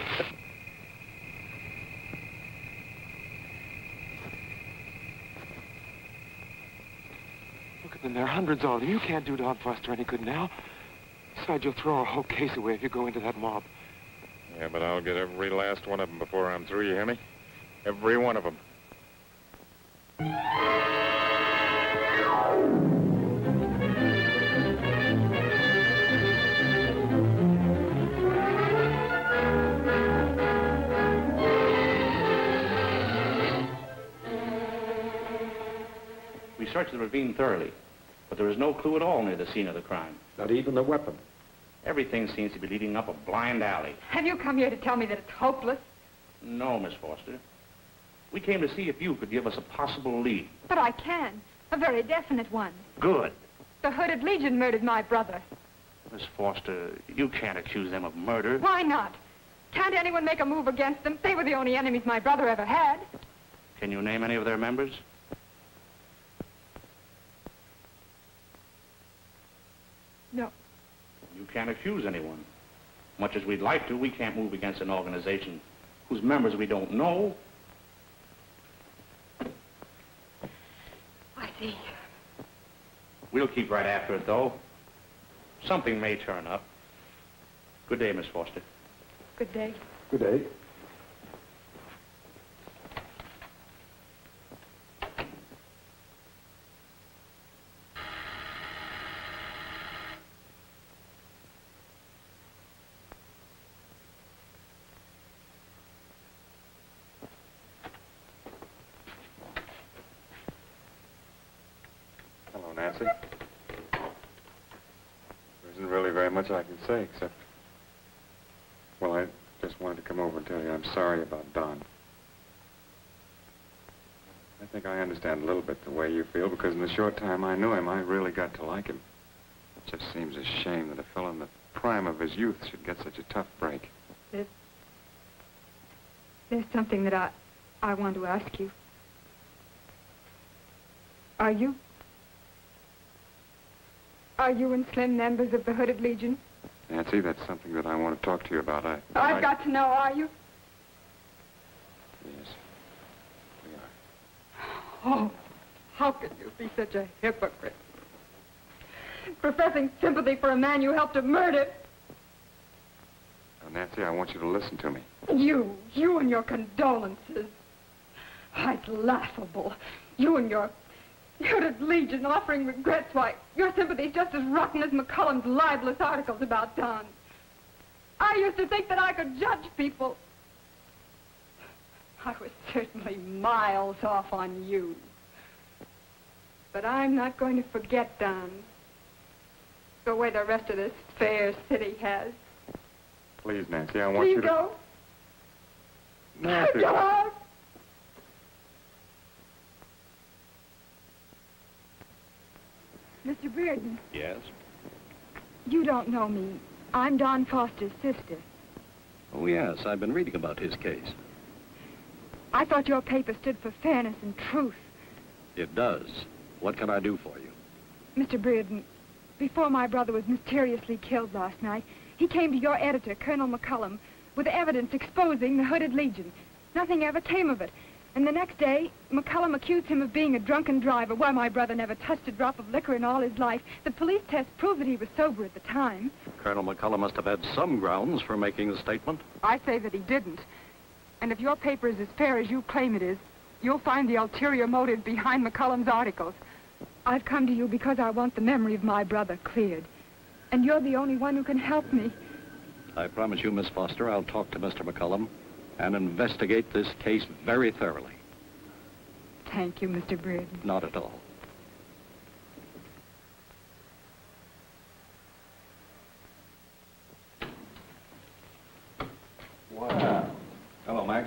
Look at them. There are hundreds of them. You can't do Don Foster any good now. Besides, you'll throw our whole case away if you go into that mob. Yeah, but I'll get every last one of them before I'm through, you hear me? Every one of them. We searched the ravine thoroughly, but there is no clue at all near the scene of the crime. Not even the weapon. Everything seems to be leading up a blind alley. Have you come here to tell me that it's hopeless? No, Miss Foster. We came to see if you could give us a possible lead. But I can. A very definite one. Good. The Hooded Legion murdered my brother. Miss Foster, you can't accuse them of murder. Why not? Can't anyone make a move against them? They were the only enemies my brother ever had. Can you name any of their members? No. You can't accuse anyone. Much as we'd like to, we can't move against an organization whose members we don't know. I see. We'll keep right after it, though. Something may turn up. Good day, Miss Foster. Good day. Good day. Hello, Nancy. There isn't really very much I can say, except... Well, I just wanted to come over and tell you I'm sorry about Don. I think I understand a little bit the way you feel, because in the short time I knew him, I really got to like him. It just seems a shame that a fellow in the prime of his youth should get such a tough break. There's something that I want to ask you. Are you and Slim members of the Hooded Legion? Nancy, that's something that I want to talk to you about. I've got to know, are you? Yes, we are. Oh, how could you be such a hypocrite? Professing sympathy for a man you helped to murder. Now, Nancy, I want you to listen to me. You and your condolences. Oh, it's laughable. You and your Hooded Legion offering regrets. Why, your sympathy's just as rotten as McCullum's libelous articles about Don. I used to think that I could judge people. I was certainly miles off on you. But I'm not going to forget Don the way the rest of this fair city has. Please, Nancy, I want you to... Please go. Nancy. George! Mr. Bearden, Yes? You don't know me. I'm Don Foster's sister. Oh, yes, I've been reading about his case. I thought your paper stood for fairness and truth. It does. What can I do for you? Mr. Brereton, before my brother was mysteriously killed last night, he came to your editor, Colonel McCullum, with evidence exposing the Hooded Legion. Nothing ever came of it. And the next day, McCullum accused him of being a drunken driver. Why, my brother never touched a drop of liquor in all his life. The police test proved that he was sober at the time. Colonel McCullum must have had some grounds for making the statement. I say that he didn't. And if your paper is as fair as you claim it is, you'll find the ulterior motive behind McCullum's articles. I've come to you because I want the memory of my brother cleared. And you're the only one who can help me. I promise you, Miss Foster, I'll talk to Mr. McCullum and investigate this case very thoroughly. Thank you, Mr. Brereton. Not at all. Wow. Hello, Mac.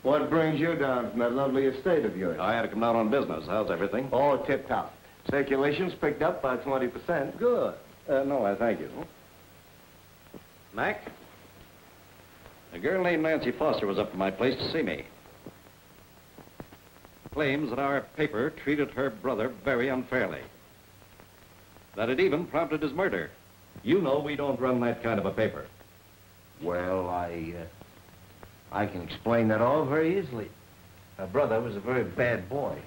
What brings you down from that lovely estate of yours? I had to come down on business. How's everything? Oh, tip-top. Circulation's picked up by 20%. Good. No, I thank you. Mac? A girl named Nancy Foster was up to my place to see me. Claims that our paper treated her brother very unfairly. That it even prompted his murder. You know we don't run that kind of a paper. Well, I can explain that all very easily. Her brother was a very bad boy.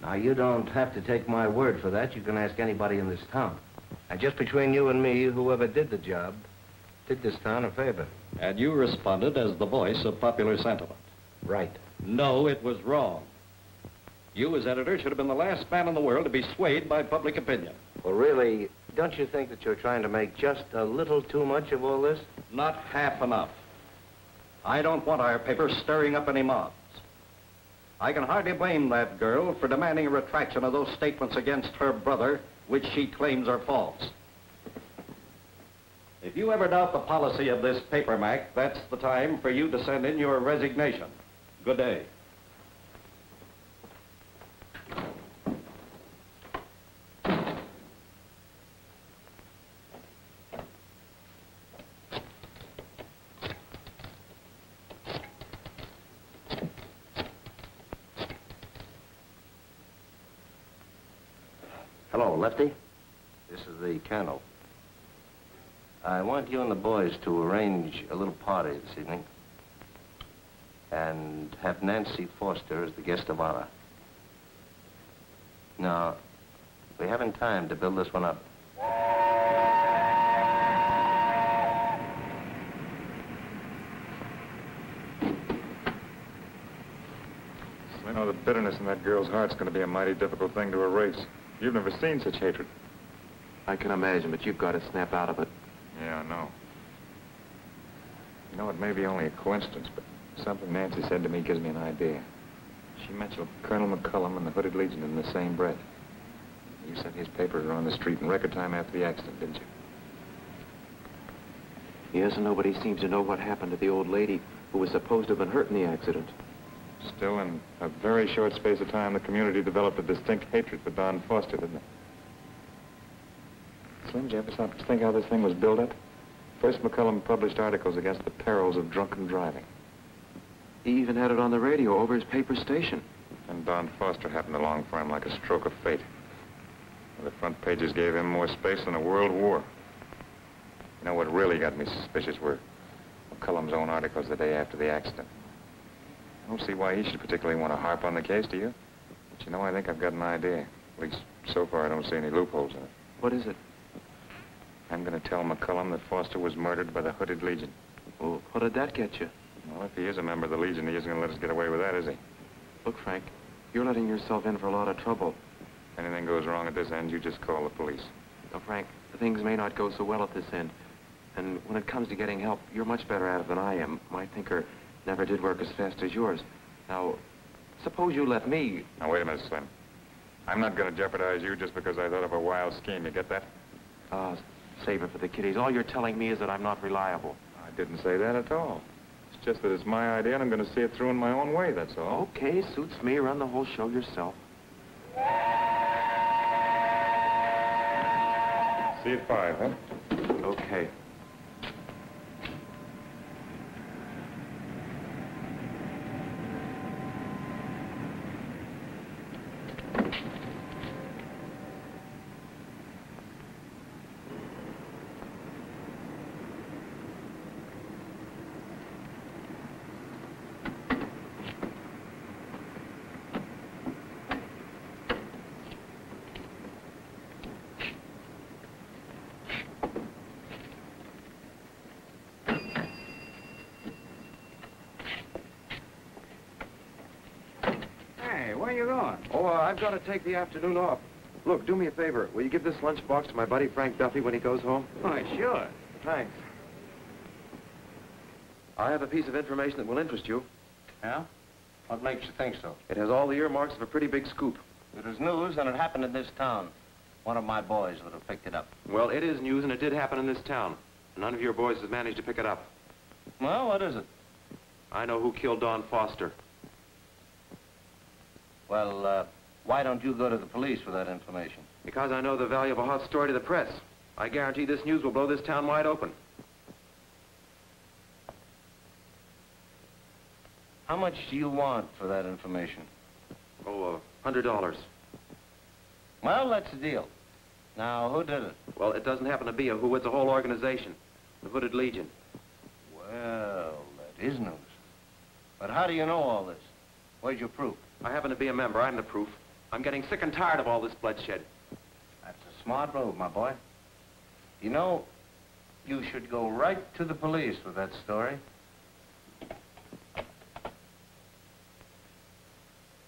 Now, you don't have to take my word for that. You can ask anybody in this town. And just between you and me, whoever did the job did this town a favor. And you responded as the voice of popular sentiment. Right. No, it was wrong. You, as editor, should have been the last man in the world to be swayed by public opinion. Well, really, don't you think that you're trying to make just a little too much of all this? Not half enough. I don't want our paper stirring up any mobs. I can hardly blame that girl for demanding a retraction of those statements against her brother, which she claims are false. If you ever doubt the policy of this paper, Mac, that's the time for you to send in your resignation. Good day. Hello, Lefty. This is the Colonel. I want you and the boys to arrange a little party this evening and have Nancy Foster as the guest of honor. Now, we haven't time to build this one up. I know the bitterness in that girl's heart's going to be a mighty difficult thing to erase. You've never seen such hatred. I can imagine, but you've got to snap out of it. Yeah, I know. You know, it may be only a coincidence, but something Nancy said to me gives me an idea. She mentioned Colonel McCullum and the Hooded Legion in the same breath. You sent his paper around the street in record time after the accident, didn't you? Yes, and nobody seems to know what happened to the old lady who was supposed to have been hurt in the accident. Still, in a very short space of time, the community developed a distinct hatred for Don Foster, didn't it? Slim, did you ever stop to think how this thing was built up? First, McCullum published articles against the perils of drunken driving. He even had it on the radio over his paper station. And Don Foster happened along for him like a stroke of fate. The front pages gave him more space than a world war. You know what really got me suspicious were McCullum's own articles the day after the accident. I don't see why he should particularly want to harp on the case, do you? But you know, I think I've got an idea. At least, so far, I don't see any loopholes in it. What is it? I'm going to tell McCullum that Foster was murdered by the Hooded Legion. Well, what did that get you? Well, if he is a member of the Legion, he isn't going to let us get away with that, is he? Look, Frank, you're letting yourself in for a lot of trouble. If anything goes wrong at this end, you just call the police. Now, Frank, things may not go so well at this end. And when it comes to getting help, you're much better at it than I am. My thinker never did work as fast as yours. Now, suppose you let me... Now, wait a minute, Slim. I'm not going to jeopardize you just because I thought of a wild scheme. You get that? Save it for the kiddies. All you're telling me is that I'm not reliable. I didn't say that at all. It's just that it's my idea and I'm going to see it through in my own way, that's all. Okay, suits me. Run the whole show yourself. See you at 5, huh? Okay. Hey, where you going? Oh, I've got to take the afternoon off. Look, do me a favor. Will you give this lunchbox to my buddy Frank Duffy when he goes home? Why, sure. Thanks. I have a piece of information that will interest you. Yeah? What makes you think so? It has all the earmarks of a pretty big scoop. It is news, and it happened in this town. One of my boys would have picked it up. Well, it is news, and it did happen in this town. None of your boys has managed to pick it up. Well, what is it? I know who killed Don Foster. Well, why don't you go to the police with that information? Because I know the value of a hot story to the press. I guarantee this news will blow this town wide open. How much do you want for that information? Oh, $100. Well, that's the deal. Now, who did it? Well, it doesn't happen to be a who, it's a whole organization. The Hooded Legion. Well, that is news. But how do you know all this? Where's your proof? I happen to be a member. I'm the proof. I'm getting sick and tired of all this bloodshed. That's a smart move, my boy. You know, you should go right to the police with that story.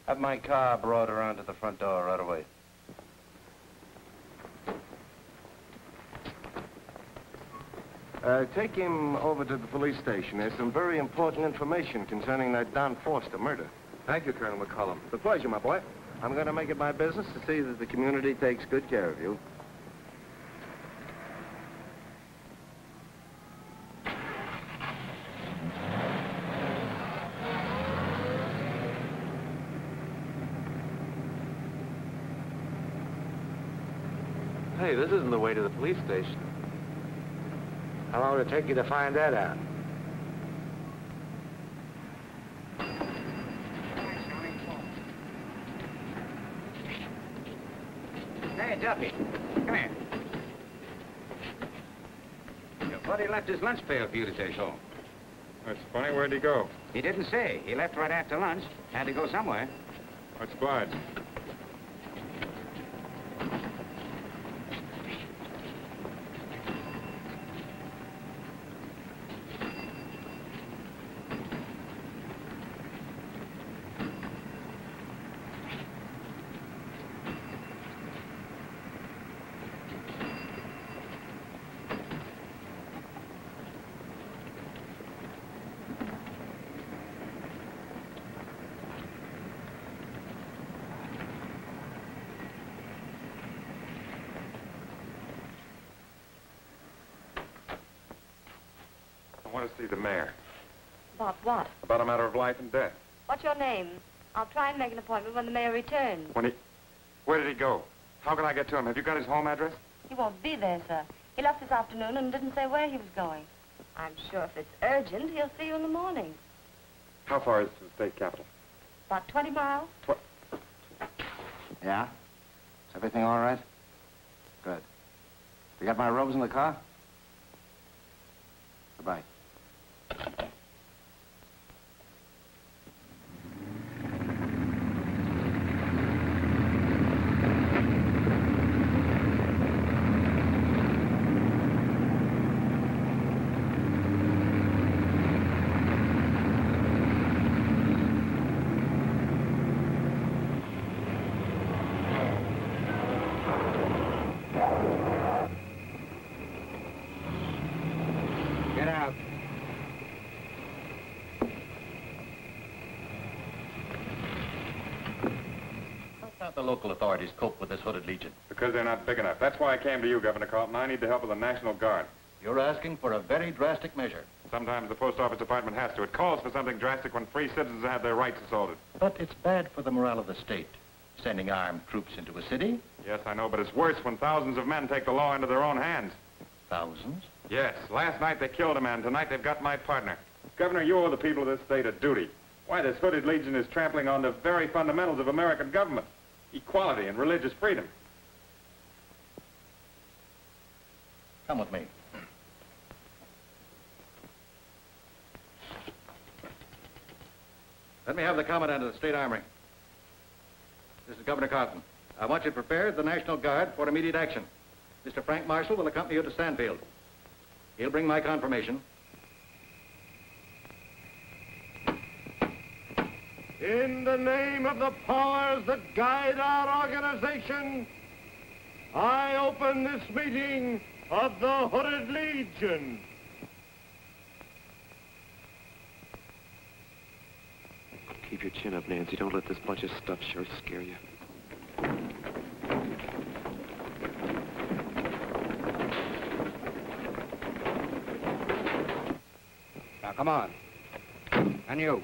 Have my car brought around to the front door right away. Take him over to the police station. There's some very important information concerning that Don Foster murder. Thank you, Colonel McCullum. It's a pleasure, my boy. I'm going to make it my business to see that the community takes good care of you. Hey, this isn't the way to the police station. How long will it take you to find that out? Hey, Duffy, come here. Your buddy left his lunch pail for you to take home. That's funny. Where'd he go? He didn't say. He left right after lunch. Had to go somewhere. What's obliged? I want to see the mayor. About what? About a matter of life and death. What's your name? I'll try and make an appointment when the mayor returns. Where did he go? How can I get to him? Have you got his home address? He won't be there, sir. He left this afternoon and didn't say where he was going. I'm sure if it's urgent, he'll see you in the morning. How far is it to the state capitol? About 20 miles. Yeah? Is everything all right? Good. You got my robes in the car? Goodbye. Get out. How can't the local authorities cope with this Hooded Legion? Because they're not big enough. That's why I came to you, Governor Carlton. I need the help of the National Guard. You're asking for a very drastic measure. Sometimes the post office department has to. It calls for something drastic when free citizens have their rights assaulted. But it's bad for the morale of the state. sending armed troops into a city. Yes, I know, but it's worse when thousands of men take the law into their own hands. Thousands? Yes. Last night they killed a man. Tonight they've got my partner. Governor, you owe the people of this state a duty. Why, this hooded legion is trampling on the very fundamentals of American government. Equality and religious freedom. Come with me. Let me have the commandant of the State Armory. This is Governor Carson. I want you to prepare the National Guard for immediate action. Mr. Frank Marshall will accompany you to Stanfield. He'll bring my confirmation. In the name of the powers that guide our organization, I open this meeting of the Hooded Legion. Keep your chin up, Nancy. Don't let this bunch of stuff sure scare you. Now, come on. And you.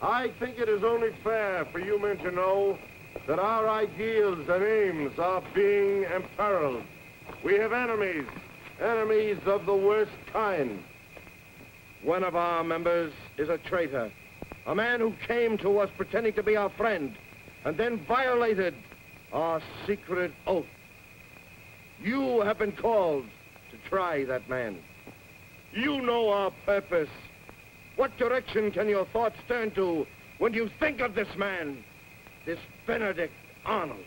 I think it is only fair for you men to know that our ideals and aims are being imperiled. We have enemies, enemies of the worst kind. One of our members is a traitor, a man who came to us pretending to be our friend and then violated our secret oath. You have been called to try that man. You know our purpose. What direction can your thoughts turn to when you think of this man, this Benedict Arnold?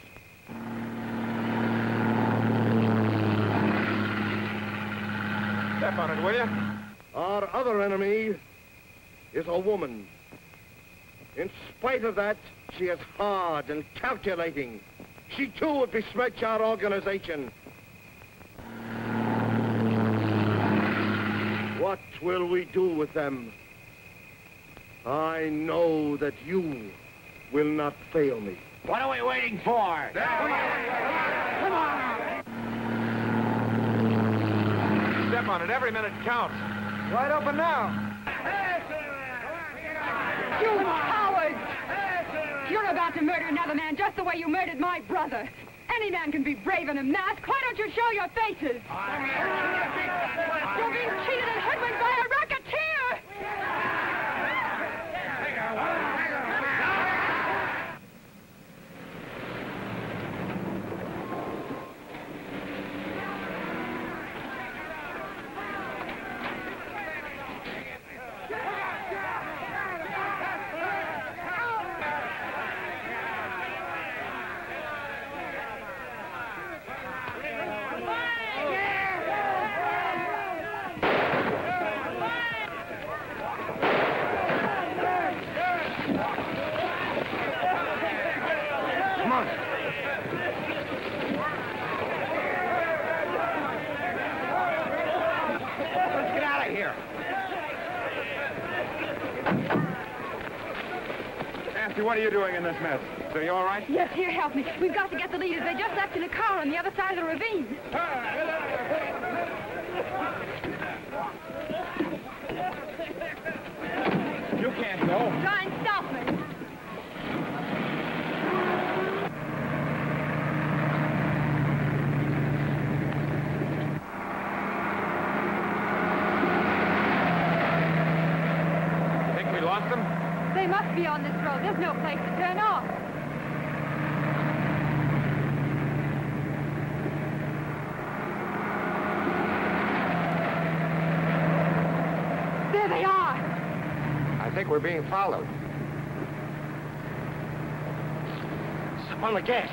Step on it, will you? Our other enemy is a woman. In spite of that, she is hard and calculating. She too would besmirch our organization. What will we do with them? I know that you will not fail me. What are we waiting for? Come on! Step on it. Every minute counts. Wide open now. You cowards! You're about to murder another man just the way you murdered my brother. Any man can be brave in a mask. Why don't you show your faces? You're being cheated and hoodwinked by a racketeer! What are you doing in this mess? So you all right? Yes, here, help me. We've got to get the leaders. They just left in a car on the other side of the ravine. You can't go. Try and stop me. You think we lost them? They must be on this road. There's no place to turn off. There they are. I think we're being followed. Step on the gas.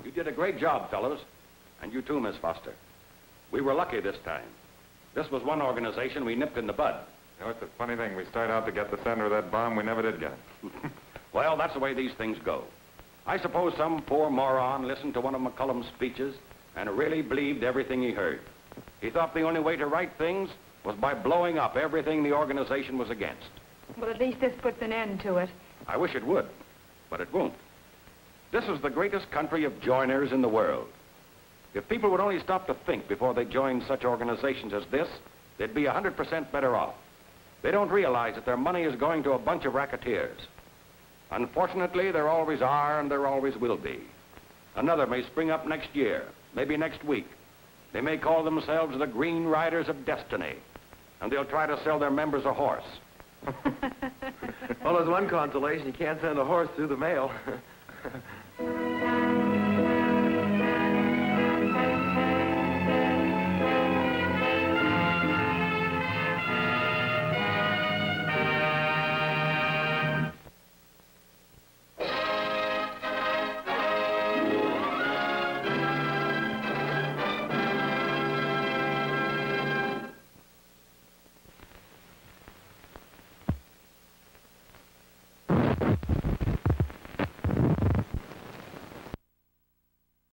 You did a great job, fellows. And you too, Miss Foster. We were lucky this time. This was one organization we nipped in the bud. You know, it's a funny thing. We started out to get the center of that bomb. We never did get it. Well, that's the way these things go. I suppose some poor moron listened to one of McCullum's speeches and really believed everything he heard. He thought the only way to right things was by blowing up everything the organization was against. Well, at least this puts an end to it. I wish it would, but it won't. This is the greatest country of joiners in the world. If people would only stop to think before they joined such organizations as this, they'd be 100% better off. They don't realize that their money is going to a bunch of racketeers. Unfortunately, there always are and there always will be. Another may spring up next year, maybe next week. They may call themselves the Green Riders of Destiny, and they'll try to sell their members a horse. Well, there's one consolation. You can't send a horse through the mail.